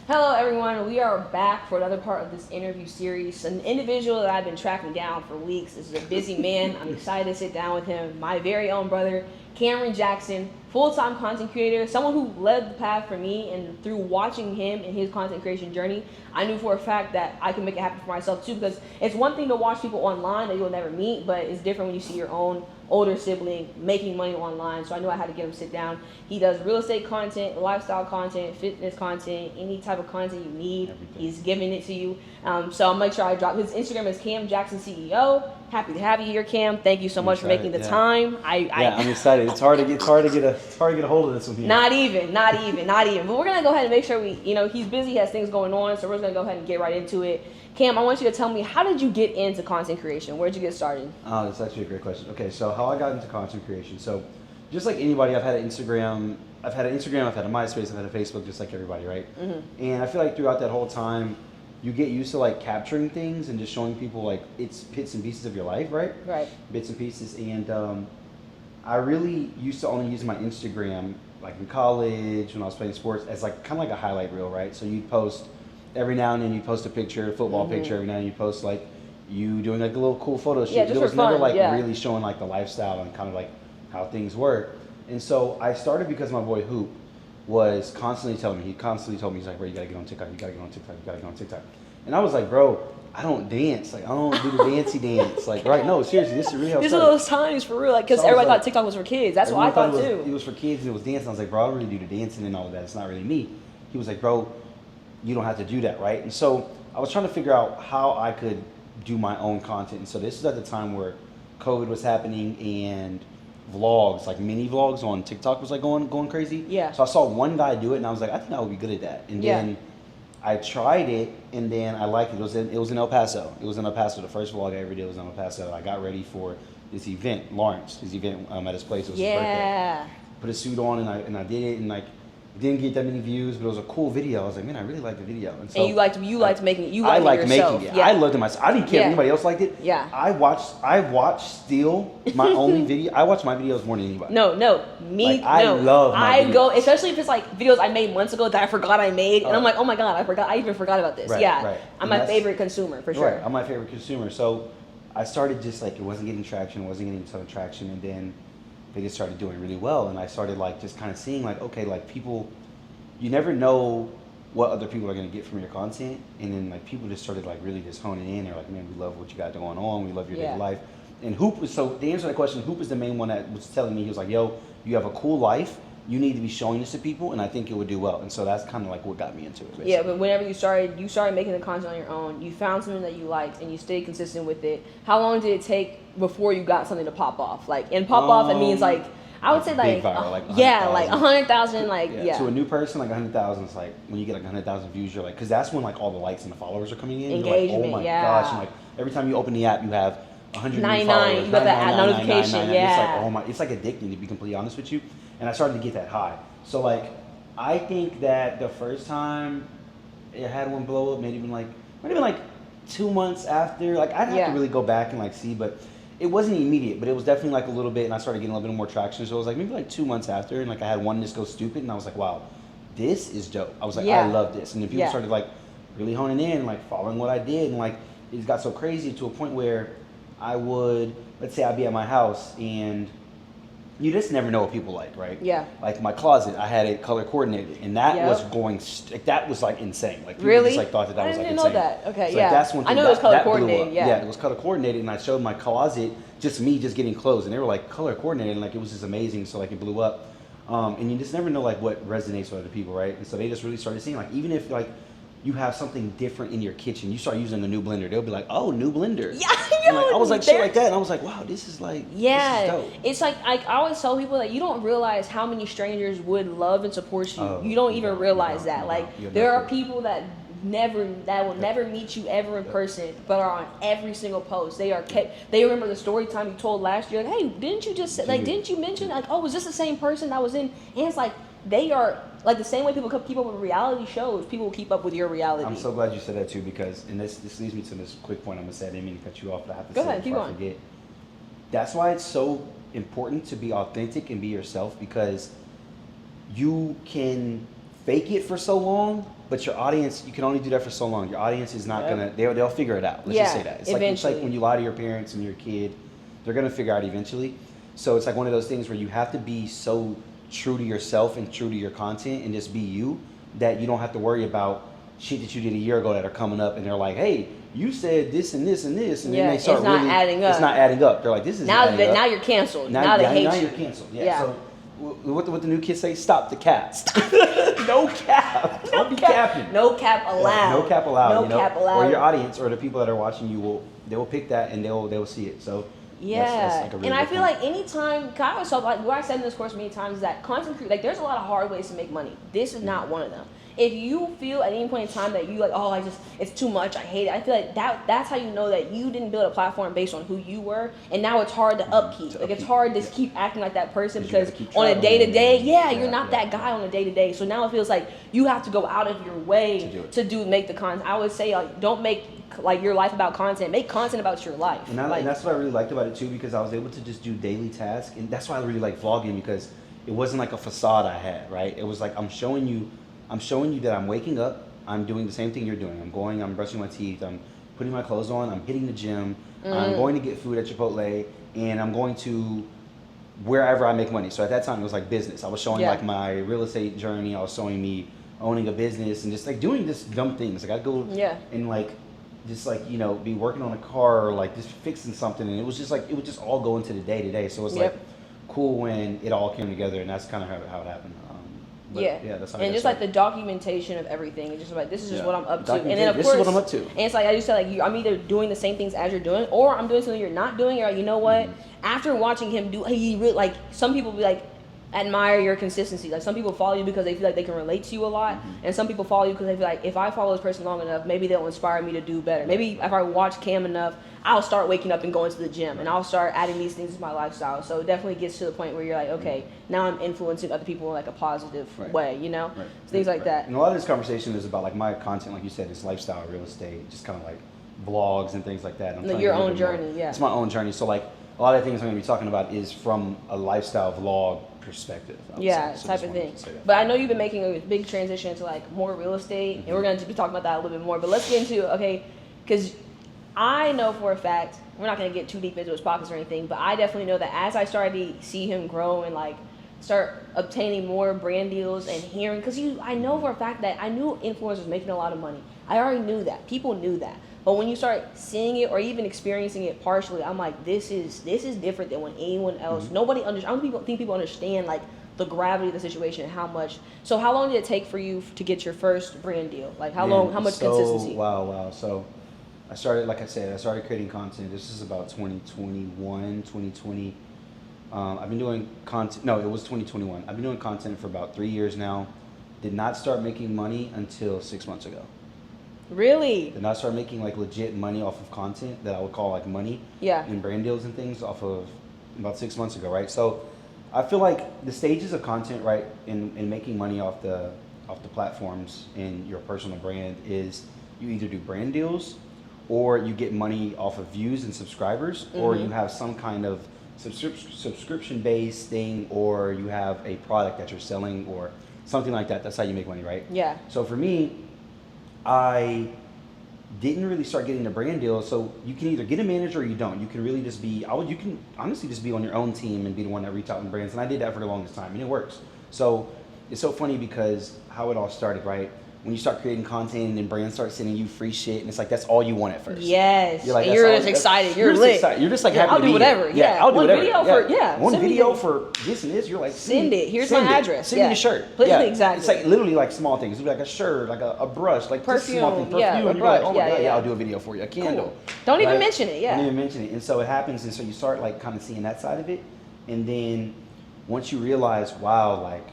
Hello, everyone. We are back for another part of this interview series. An individual that I've been tracking down for weeks. This is a busy man. I'm excited to sit down with him. My very own brother, Cameron Jackson, full-time content creator, someone who led the path for me. And through watching him and his content creation journey, I knew for a fact that I can make it happen for myself too. Because it's one thing to watch people online that you'll never meet, but it's different when you see your own older sibling making money online. So I knew I had to get him sit down. He does real estate content, lifestyle content, fitness content, any type of content you need. Everything. He's giving it to you. So I'll make sure I drop his Instagram is Cam Jackson CEO. Happy to have you here, Cam. Thank you so much for making the time. I'm excited. It's hard to get a hold of this one here. Not even. But we're gonna go ahead and make sure he's busy, has things going on, so we're just gonna go ahead and get right into it. Cam, I want you to tell me, how did you get into content creation? Where did you get started? Oh, that's actually a great question. Okay, so how I got into content creation. So just like anybody, I've had an Instagram, I've had a MySpace, I've had a Facebook, just like everybody, right? Mm-hmm. And I feel like throughout that whole time, you get used to like capturing things and just showing people like it's bits and pieces of your life, right? Right. Bits and pieces. And I really used to only use my Instagram like in college when I was playing sports as like kind of like a highlight reel, right? So you'd post every now and then, you post a picture, a football picture. Every now and then you post like you doing like a little cool photo shoot. Yeah, just it was for never fun. like Yeah. really showing like the lifestyle and kind of like how things work. And so I started because my boy Hoop was constantly telling me, he's like, bro, you gotta get on TikTok, you gotta get on TikTok, you gotta get on TikTok. And I was like, bro, I don't dance. Like, I don't do the dancey dance. Like, right, no, seriously, this is really how it These are started. those times for real, like, because everybody thought TikTok was for kids. That's what I thought too. It was for kids and it was dancing. I was like, bro, I don't really do the dancing and all of that. It's not really me. He was like, bro, you don't have to do that, right? And so I was trying to figure out how I could do my own content. And so this is at the time where COVID was happening and vlogs, like mini vlogs on TikTok was like going crazy. Yeah. So I saw one guy do it and I was like, I think I would be good at that. And then I tried it and then I liked it. It was in El Paso. It was in El Paso. The first vlog I ever did was in El Paso. I got ready for this event, his event at his place. It was his birthday. Put a suit on and I did it and like didn't get that many views, but it was a cool video. I was like, man, I really liked the video. And so you liked making it. I liked making it. Yeah. I loved it myself. I didn't care if anybody else liked it. Yeah. I watched still my only video. I watch my videos more than anybody. No. I love my videos. go, especially if it's like videos I made months ago that I forgot I made, and I'm like, oh my god, I even forgot about this. Right. I'm my favorite consumer for sure. Right, I'm my favorite consumer. So I started just like, it wasn't getting traction, a ton of traction, and then they just started doing really well, and I started like just kind of seeing like, okay, like people, you never know what other people are going to get from your content, and then like people just started like really just honing in. They're like, man, we love what you got going on, we love your daily life. And Hoop was, so to answer that question, Hoop is the main one that was telling me, he was like, yo, you have a cool life, you need to be showing this to people, and I think it would do well. And so that's kind of like what got me into it, basically. Yeah, but whenever you started making the content on your own, you found something that you liked and you stayed consistent with it. How long did it take before you got something to pop off? Like, and pop off, it means like, I would say like, viral, like 100,000, like, To a new person, like 100,000 is like, when you get like 100,000 views, you're like, because that's when like all the likes and the followers are coming in. Engagement, you're like, oh my gosh. And like every time you open the app, you have 100 99, followers. you got that notification, It's like, oh my, it's like addicting, to be completely honest with you. And I started to get that high. So like, I think that the first time it had one blow up, might have been like 2 months after. Like I'd have to really go back and like see, but it wasn't immediate, but it was definitely like a little bit, and I started getting a little bit more traction. So it was like maybe like 2 months after, and like I had one just go stupid, and I was like, wow, this is dope. I was like, I love this. And then people started like really honing in, like following what I did, and like it just got so crazy to a point where I would, let's say I'd be at my house and you just never know what people like, right? Yeah. Like my closet, I had it color coordinated, and that was going, that was like insane. Like people just like thought that was like insane. I didn't know that. Okay, so, like, that's one thing I know it was color coordinated. Yeah, it was color coordinated, and I showed my closet just me just getting clothes, and they were like color coordinated, and like it was just amazing. So like it blew up, and you just never know like what resonates with other people, right? And so they just really started seeing like, even if like you have something different in your kitchen, you start using a new blender, they'll be like, oh, new blender. Yeah, I know. Like, I was like, shit like that, and I was like, wow, this is like, this is dope. It's like, I always tell people that you don't realize how many strangers would love and support you. You don't even realize that. Like, there are people that will never meet you ever in person, but are on every single post. They remember the story time you told last year. Like, hey, didn't you mention like, oh, was this the same person that was in? And it's like, they are like the same way people keep up with reality shows. People will keep up with your reality. I'm so glad you said that too, because, and this leads me to this quick point I'm gonna say. I didn't mean to cut you off, but I have to say it before I forget. That's why it's so important to be authentic and be yourself, because you can fake it for so long, but your audience, you can only do that for so long. Your audience is not gonna, they'll figure it out. Let's just say that. It's like when you lie to your parents and you're a kid, they're gonna figure out eventually. So it's like one of those things where you have to be so true to yourself and true to your content and just be you that you don't have to worry about shit that you did a year ago that are coming up and they're like, hey, you said this and this and this, and then they start it's not adding up. It's not adding up. They're like, this is now you're canceled. Now they hate you. Now you're canceled. Yeah. So what the new kids say? Stop the cap. No cap. Don't be capping. No cap allowed. No cap allowed. No cap allowed. Or your audience or the people that are watching you they will pick that and they will see it. So that's like a really and I feel point. like anytime, I always talk like what I said in this course many times is that content creation, like there's a lot of hard ways to make money. This is not one of them. If you feel at any point in time that you like, oh, it's too much, I hate it. I feel like that's how you know that you didn't build a platform based on who you were, and now it's hard to upkeep. Like it's hard to keep acting like that person because on a day to day, you're not that guy on a day to day. So now it feels like you have to go out of your way to make the content. I would say like don't make like your life about content. Make content about your life. And that's what I really liked about it too, because I was able to just do daily tasks, and that's why I really like vlogging, because it wasn't like a facade I had, right? It was like I'm showing you that I'm waking up, I'm doing the same thing you're doing. I'm brushing my teeth, I'm putting my clothes on, I'm hitting the gym, I'm going to get food at Chipotle, and I'm going to wherever I make money. So at that time it was like business. I was showing like my real estate journey. I was showing me owning a business and just like doing just dumb things. Like I'd go and like just like, you know, be working on a car or like just fixing something, and it was just like it would just all go into the day to day. So it's like cool when it all came together, and that's kind of how it happened. That's how and just like the documentation of everything. It's just like this is just what I'm up to, and then of this course is what I'm up to. And it's like I just said, like I'm either doing the same things as you're doing, or I'm doing something you're not doing. Or you know what? After watching him do, he really like some people be like admire your consistency. Like some people follow you because they feel like they can relate to you a lot, and some people follow you because they feel like if I follow this person long enough, maybe they'll inspire me to do better. Maybe if I watch Cam enough, I'll start waking up and going to the gym, and I'll start adding these things to my lifestyle. So it definitely gets to the point where you're like, okay, now I'm influencing other people in like a positive way, you know? So things like that. And a lot of this conversation is about like my content, like you said, it's lifestyle, real estate, just kind of like vlogs and things like that. Like your own journey, It's my own journey. So like a lot of things I'm going to be talking about is from a lifestyle vlog perspective. Type of thing. But I know you've been making a big transition into like more real estate, and we're going to be talking about that a little bit more. But let's get into because I know for a fact, we're not going to get too deep into his pockets or anything, but I definitely know that as I started to see him grow and like start obtaining more brand deals and hearing, because I know for a fact that I knew influencers making a lot of money. I already knew that. People knew that. But when you start seeing it or even experiencing it partially, I'm like, this is different than when anyone else. I don't think people understand like the gravity of the situation and how much. So how long did it take for you to get your first brand deal? Like how much consistency? Wow. So I started, like I said, creating content. This is about 2021, 2020. I've been doing content. No, it was 2021. I've been doing content for about 3 years now. Did not start making money until 6 months ago. Really? Did not start making like legit money off of content that I would call like money. And brand deals and things off of about 6 months ago, right? So I feel like the stages of content, right, in making money off the platforms in your personal brand is you either do brand deals, or you get money off of views and subscribers, or you have some kind of subscription-based thing, or you have a product that you're selling or something like that. That's how you make money, right? Yeah. So for me, I didn't really start getting the brand deals. So you can either get a manager or you don't. You can really just be, you can honestly just be on your own team and be the one that reach out in brands. And I did that for the longest time, and it works. So it's so funny because how it all started, right? When you start creating content and brands start sending you free shit, and it's like that's all you want at first. Yes. You're like, and you're just excited. You're lit. You're just like happy I'll to be do whatever. Here. Yeah. I'll do whatever. One video for this and this. You're like, send it. Here's my address. Send me the shirt. Exactly. It's like literally like small things. It'll be like a shirt, like a brush, like perfume. Small thing, perfume. And you're like, oh my god, I'll do a video for you. A candle. Cool. Don't even mention it. Don't even mention it. And so it happens, and so you start like kind of seeing that side of it, and then once you realize, wow, like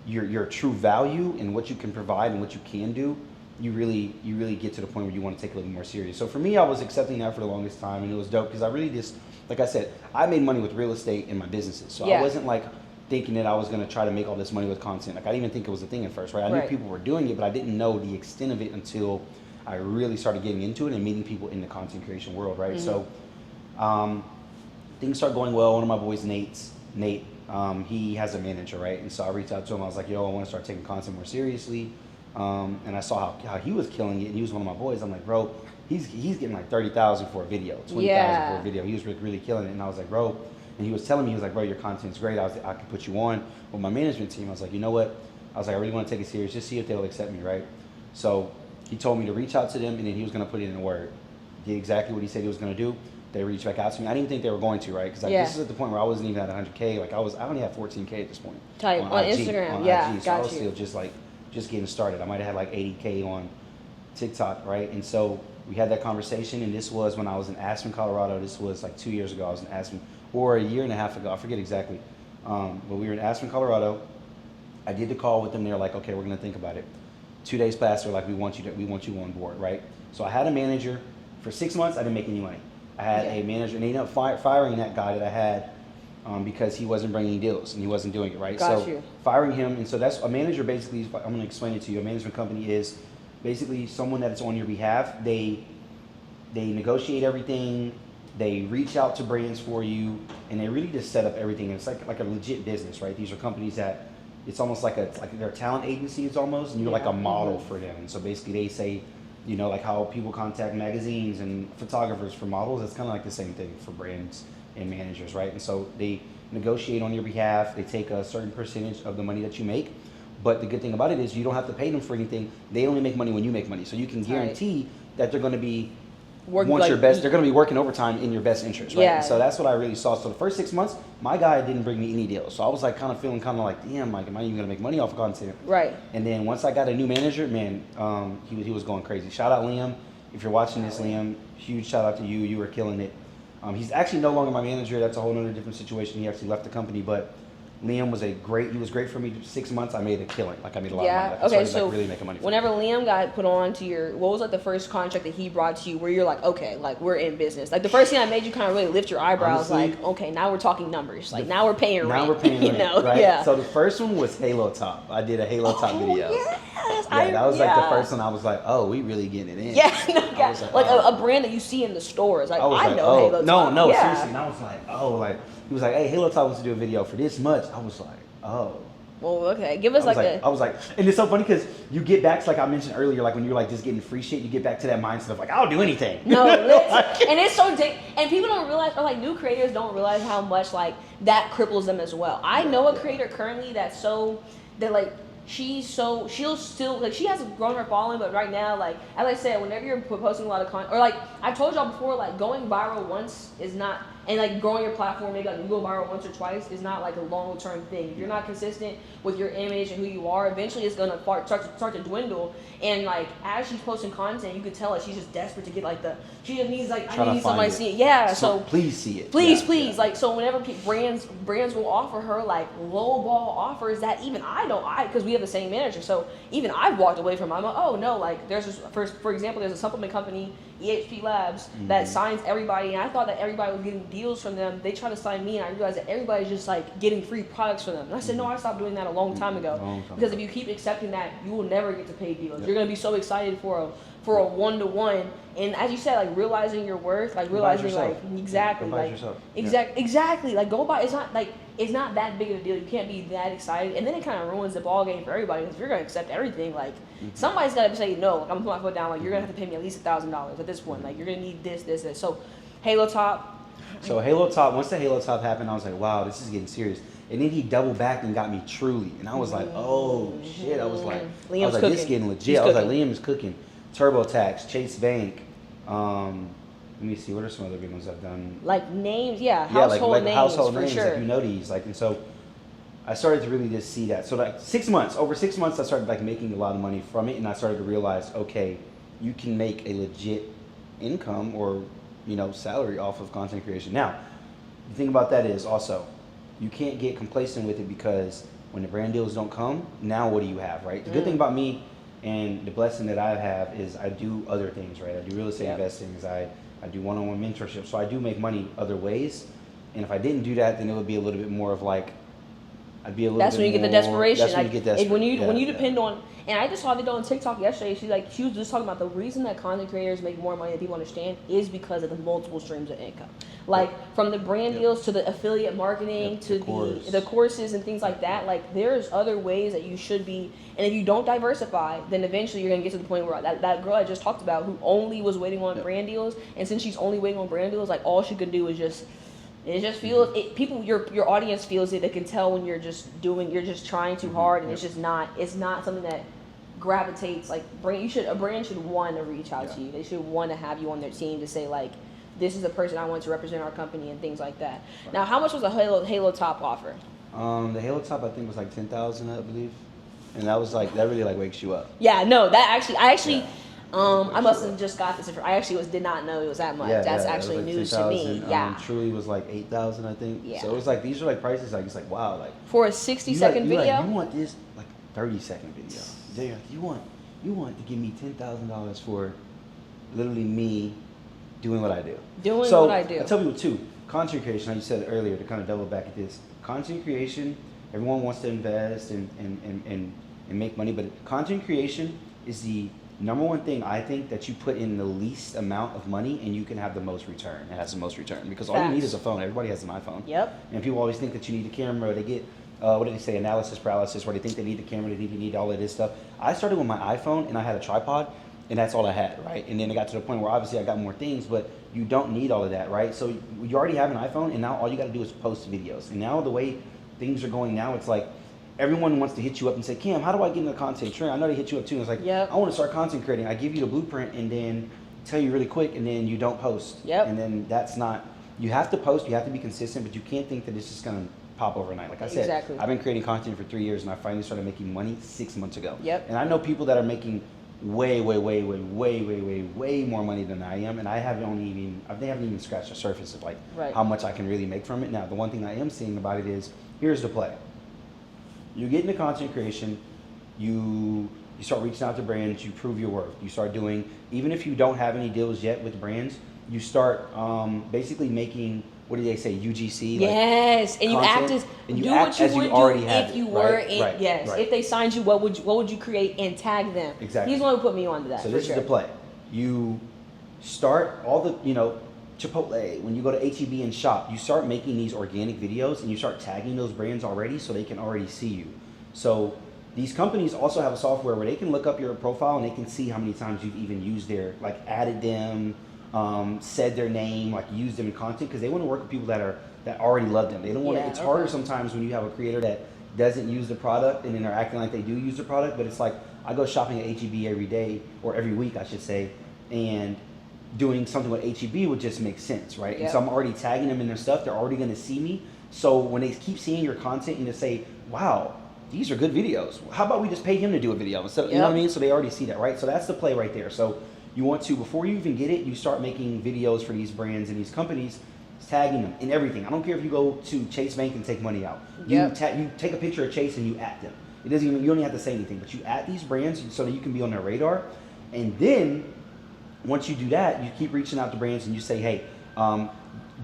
your true value and what you can provide and what you can do, you really get to the point where you want to take it a little more serious. So for me, I was accepting that for the longest time, and it was dope because I really just, like I said, I made money with real estate in my businesses. So I wasn't like thinking that I was going to try to make all this money with content. Like I didn't even think it was a thing at first, right? I knew people were doing it, but I didn't know the extent of it until I really started getting into it and meeting people in the content creation world, right? So things start going well. One of my boys, Nate, he has a manager, right? And so I reached out to him. I was like, yo, I want to start taking content more seriously. And I saw how he was killing it, and he was one of my boys. I'm like, bro, he's getting like 30,000 for a video, 20,000 for a video. He was really killing it, and I was like, bro. And he was telling me, he was like, bro, your content's great. I could put you on with my management team. I was like, you know what? I was like, I really want to take it serious, just see if they'll accept me, right? So he told me to reach out to them, and then he was going to put it in a word. Did exactly what he said he was going to do. They reached back out to me. I didn't even think they were going to, right? Because like, this is at the point where I wasn't even at 100K. Like I only had 14K at this point. Type on IG, Instagram, on IG. So I was still just getting started. I might have had like 80K on TikTok, right? And so we had that conversation, and this was when I was in Aspen, Colorado. This was like 2 years ago. I was in Aspen, or a year and a half ago. I forget exactly. But we were in Aspen, Colorado. I did the call with them. They're like, okay, we're gonna think about it. 2 days passed. They're like, we want you on board, right? So I had a manager for 6 months. I didn't make any money. I had a manager, and they ended up firing that guy that I had because he wasn't bringing deals and he wasn't doing it right. So firing him, and so that's a manager. Basically, I'm going to explain it to you. A management company is basically someone that's on your behalf. They negotiate everything. They reach out to brands for you, and they really just set up everything. It's like a legit business, right? These are companies that it's almost like they're talent agencies almost, and you're like a model for them. And so basically, they say, you know, like how people contact magazines and photographers for models, it's kind of like the same thing for brands and managers, right? And so they negotiate on your behalf. They take a certain percentage of the money that you make. But the good thing about it is you don't have to pay them for anything. They only make money when you make money. So you can guarantee that they're going to be your best. They're going to be working overtime in your best interest, right? And so that's what I really saw. So the first 6 months, my guy didn't bring me any deals. So I was like kind of feeling kind of like, damn, like, am I even going to make money off of content? Right. And then once I got a new manager, man, he was going crazy. Shout out Liam. If you're watching this, Liam, huge shout out to you. You were killing it. He's actually no longer my manager. That's a whole other different situation. He actually left the company, but Liam was great for me. 6 months, I made a killing. Like I made a lot of money. Like, I started, so really making money. Whenever Liam got put on to what was like the first contract that he brought to you, where you're like, okay, like we're in business. Like the first thing that made you kind of really lift your eyebrows, honestly, like, okay, now we're talking numbers. Like now we're paying rent. Now we're paying rent, you know? right? Yeah. So the first one was Halo Top. I did a Halo Top video. Yes, that was like the first one. I was like, oh, we really getting it in. Yeah, no, like a brand that you see in the stores. Like I know Halo Top. No, seriously. And I was like, oh, like he was like, hey, Halo Top wants to do a video for this much. I was like, oh. Well, okay. Give us I was like, and it's so funny because you get back to, like I mentioned earlier, like when you're like just getting free shit, you get back to that mindset of like, I'll do anything. No, and it's so and people don't realize, or like new creators don't realize how much like that cripples them as well. I know a creator currently she'll still, like, she hasn't grown her following, but right now, like, as I said, whenever you're posting a lot of content, or like, I've told y'all before, like, going viral once is not, and like growing your platform, maybe like you go viral once or twice is not like a long-term thing. If you're not consistent with your image and who you are, eventually it's gonna start to dwindle. And like as she's posting content, you could tell that she's just desperate to get like she just needs like, I need somebody to see it. Yeah, so please see it. Please. Like, so whenever brands will offer her like low ball offers that even because we have the same manager, so even I've walked away from. I'm like, oh no, like there's this, for example, there's a supplement company, EHP Labs, that signs everybody, and I thought that everybody was getting deals from them. They try to sign me, and I realized that everybody's just like getting free products from them. And I said, no, I stopped doing that a long time ago. Because if you keep accepting that, you will never get to pay deals. You're gonna be so excited for a one-to-one, and as you said, like realizing your worth, like realizing like exactly, like go buy. It's not that big of a deal. You can't be that excited, and then it kind of ruins the ball game for everybody. Because if you're gonna accept everything, like somebody's gotta say no. Like I'm gonna put my foot down. Like you're gonna have to pay me at least $1,000 at this point. Like you're gonna need this. So Halo Top. So Halo Top. Once the Halo Top happened, I was like, wow, this is getting serious. And then he doubled back and got me Truly, and I was like, oh shit. I was like, this is getting legit. I was like, Liam is cooking. TurboTax, Chase Bank. Let me see, what are some other big ones I've done? Like names, household names, household for names, sure. like you know these, like, and so I started to really just see that. So like over 6 months, I started like making a lot of money from it, and I started to realize, okay, you can make a legit income or salary off of content creation. Now, the thing about that is also, you can't get complacent with it because when the brand deals don't come, now what do you have, right? The good thing about me and the blessing that I have is I do other things, right? I do real estate investings, I do one-on-one mentorship, so I do make money other ways. And if I didn't do that, then it would be a little bit more of like, I'd be a little That's bit when you get the more- desperation. That's when you get desperate. When you get the desperation. That's when you get desperate. When you Yeah. depend on, and I just saw a video on TikTok yesterday. She was just talking about the reason that content creators make more money than people understand is because of the multiple streams of income. Like from the brand deals to the affiliate marketing to the courses and things like that. Like there's other ways that you should be, and if you don't diversify, then eventually you're gonna get to the point where that girl I just talked about who only was waiting on brand deals, and since she's only waiting on brand deals, like all she could do is just. It just feels people your audience feels it. They can tell when you're just trying too hard, and it's not something that gravitates like a brand should want to reach out to you. They should want to have you on their team to say like, this is the person I want to represent our company and things like that. Right. Now, how much was a Halo top offer? The Halo top I think was like 10,000, I believe, and that was like that really like wakes you up. Yeah, no, I must have just got this. I actually did not know it was that much. That's actually like news 10, to me. Yeah. Truly was like 8,000, I think. Yeah. So it was like these are like prices like it's like wow like for a 60-second video. You want this like 30-second video? Yeah. You want to give me $10,000 for literally me doing what I do. What I do. I tell people too. Content creation, like you said earlier, to kind of double back at this. Content creation, everyone wants to invest and make money, but content creation is the number one thing I think that you put in the least amount of money and you can have the most return. It has the most return because all you need is a phone. Everybody has an iPhone. Yep. And people always think that you need a camera. Or they get what do they say? Analysis paralysis, where they think they need the camera. They need all of this stuff. I started with my iPhone and I had a tripod, and that's all I had, right? And then it got to the point where obviously I got more things, but you don't need all of that, right? So you already have an iPhone, and now all you got to do is post videos. And now the way things are going now, it's like everyone wants to hit you up and say, Cam, how do I get into content? Trent, I know they hit you up too. And it's like, I want to start content creating. I give you the blueprint and then tell you really quick, and then you don't post. Yep. And then that's not, you have to post, you have to be consistent, but you can't think that it's just going to pop overnight. Like I said, I've been creating content for 3 years, and I finally started making money 6 months ago. Yep. And I know people that are making way more money than I am, and they haven't even scratched the surface of like how much I can really make from it. Now, the one thing I am seeing about it is, here's the play. You get into content creation, you start reaching out to brands, you prove your worth. You start doing, even if you don't have any deals yet with brands, you start basically making, what do they say, UGC? Yes, like and you content, act as and you do act what you as would you already do have if you it, were right? in, Right, yes. right. If they signed you, what would you create and tag them? Exactly. He's the one who put me onto that. So this is the play. You start all the, Chipotle, when you go to HEB and shop, you start making these organic videos and you start tagging those brands already so they can already see you. So these companies also have a software where they can look up your profile and they can see how many times you've even used their, like added them, said their name, like used them in content, because they want to work with people that already love them. They don't want to, it's harder sometimes when you have a creator that doesn't use the product and then they're acting like they do use the product, but it's like, I go shopping at HEB every day, or every week I should say, and doing something with HEB would just make sense, right? Yep. And so I'm already tagging them in their stuff, they're already going to see me. So when they keep seeing your content and they say, wow, these are good videos, how about we just pay him to do a video instead of, you know what I mean? So they already see that, right? So that's the play right there. So you want to, before you even get it, you start making videos for these brands and these companies, tagging them in everything. I don't care if you go to Chase Bank and take money out. You take a picture of Chase and you at them. It doesn't even, you don't even have to say anything, but you at these brands so that you can be on their radar. And then once you do that, you keep reaching out to brands and you say, hey,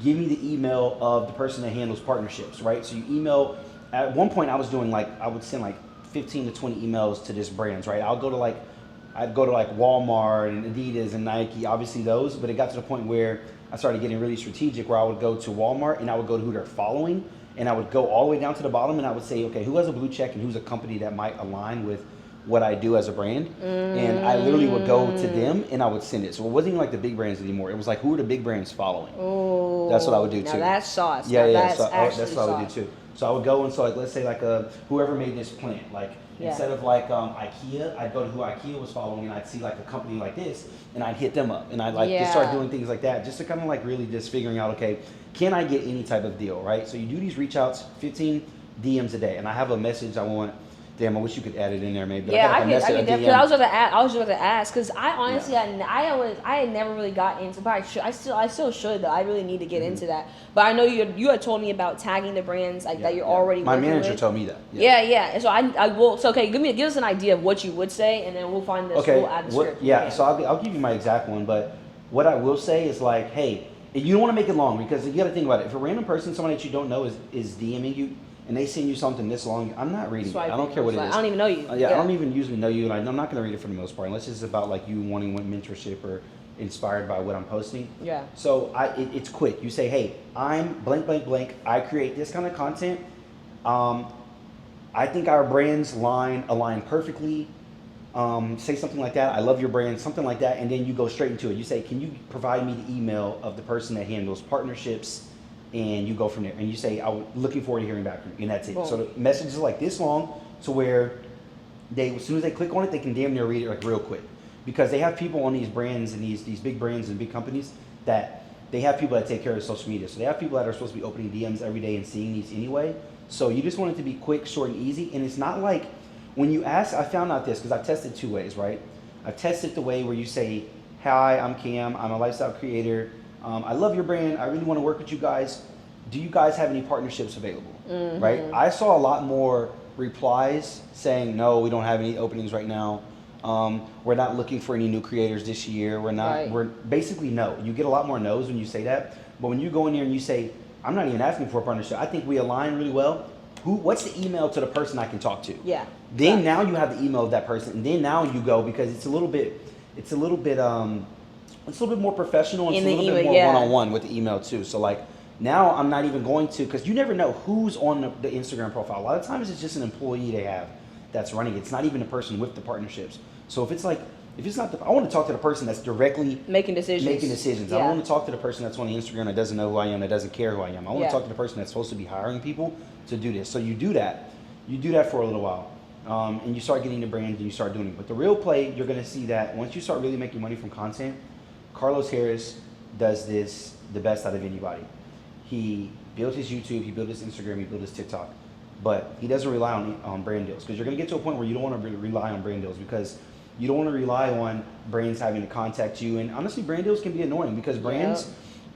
give me the email of the person that handles partnerships, right? So you email, at one point I was doing I would send 15 to 20 emails to this brands, right? I'd go to Walmart and Adidas and Nike, obviously those, but it got to the point where I started getting really strategic, where I would go to Walmart and I would go to who they're following, and I would go all the way down to the bottom and I would say, okay, who has a blue check and who's a company that might align with what I do as a brand? And I literally would go to them and I would send it. So it wasn't even like the big brands anymore. It was like, who are the big brands following? Oh, that's what I would do too. Now that's sauce. Yeah, that's that's what I would do too. So I would go and so let's say whoever made this plant, instead of IKEA, I'd go to who IKEA was following and I'd see a company like this and I'd hit them up and I'd just start doing things like that, just to kind of really just figuring out, okay, can I get any type of deal, right? So you do these reach outs, 15 DMs a day, and I have a message I want. Damn, I wish you could add it in there, maybe. Yeah, I can definitely. I was just about to ask, because I honestly, I had never really got into, but I still should though. I really need to get into that. But I know you had told me about tagging the brands that you're already my working manager with. told me that. Yeah. And so I will. So okay, give us an idea of what you would say, and then we'll find this. Okay. We'll add the script. So I'll give you my exact one, but what I will say is hey, you don't want to make it long, because you got to think about it. If a random person, someone that you don't know, is DMing you, and they send you something this long, I'm not reading it. I don't Swiping. care what it Like, is. I don't even know you. Yeah, I don't even usually know you, and I'm not going to read it for the most part, unless it's about like you wanting mentorship or inspired by what I'm posting. Yeah. So it's quick. You say, hey, I'm blank, blank, blank. I create this kind of content. I think our brands align perfectly. Say something like that. I love your brand, something like that, and then you go straight into it. You say, can you provide me the email of the person that handles partnerships? And you go from there. And you say, I'm looking forward to hearing back from you, and that's it. Boom. So the message is like this long, to where as soon as they click on it, they can damn near read it like real quick, because they have people on these brands and these big brands and big companies that they have people that take care of social media. So they have people that are supposed to be opening DMs every day and seeing these anyway. So you just want it to be quick, short, and easy. And it's not like when you ask, I found out this because I've tested 2 ways, right? I've tested the way where you say, hi, I'm Cam, I'm a lifestyle creator. I love your brand. I really want to work with you guys. Do you guys have any partnerships available? Mm-hmm. Right? I saw a lot more replies saying, no, we don't have any openings right now. We're not looking for any new creators this year. We're basically no. You get a lot more no's when you say that. But when you go in there and you say, I'm not even asking for a partnership. I think we align really well. What's the email to the person I can talk to? Yeah. Then now you have the email of that person, and then now you go, because it's a little bit more professional, and it's a little bit more one-on-one with the email too. So like now I'm not even going to, because you never know who's on the Instagram profile. A lot of times it's just an employee they have that's running it. It's not even a person with the partnerships. So if it's not I want to talk to the person that's directly making decisions. Yeah. I don't want to talk to the person that's on the Instagram that doesn't know who I am, that doesn't care who I am. I want to talk to the person that's supposed to be hiring people to do this. So you do that for a little while. And you start getting the brand and you start doing it. But the real play, you're going to see that once you start really making money from content, Carlos Harris does this the best out of anybody. He built his YouTube, he built his Instagram, he built his TikTok. But he doesn't rely on brand deals, because you're going to get to a point where you don't want to rely on brand deals, because you don't want to rely on brands having to contact you. And honestly, brand deals can be annoying, because brands,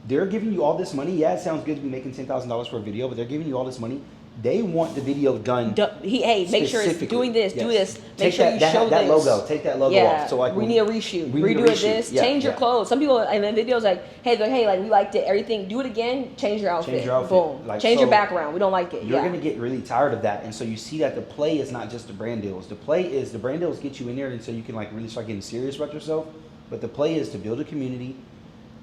they're giving you all this money. Yeah, it sounds good to be making $10,000 for a video, but they're giving you all this money. They want the video done. Make sure it's doing this, do this. Make sure you show that this. logo. Take that logo off. So like we need a reshoot. Redo this. Change your clothes. Some people in the videos like, hey, like we liked it. Everything. Do it again. Change your outfit. Boom. Like, change your background. We don't like it. You're gonna get really tired of that, and so you see that the play is not just the brand deals. The play is the brand deals get you in there, and so you can like really start getting serious about yourself. But the play is to build a community,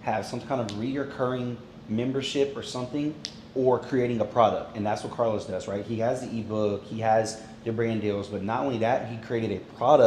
have some kind of recurring membership or something, or creating a product. And that's what Carlos does, right? He has the ebook, he has the brand deals, but not only that, he created a product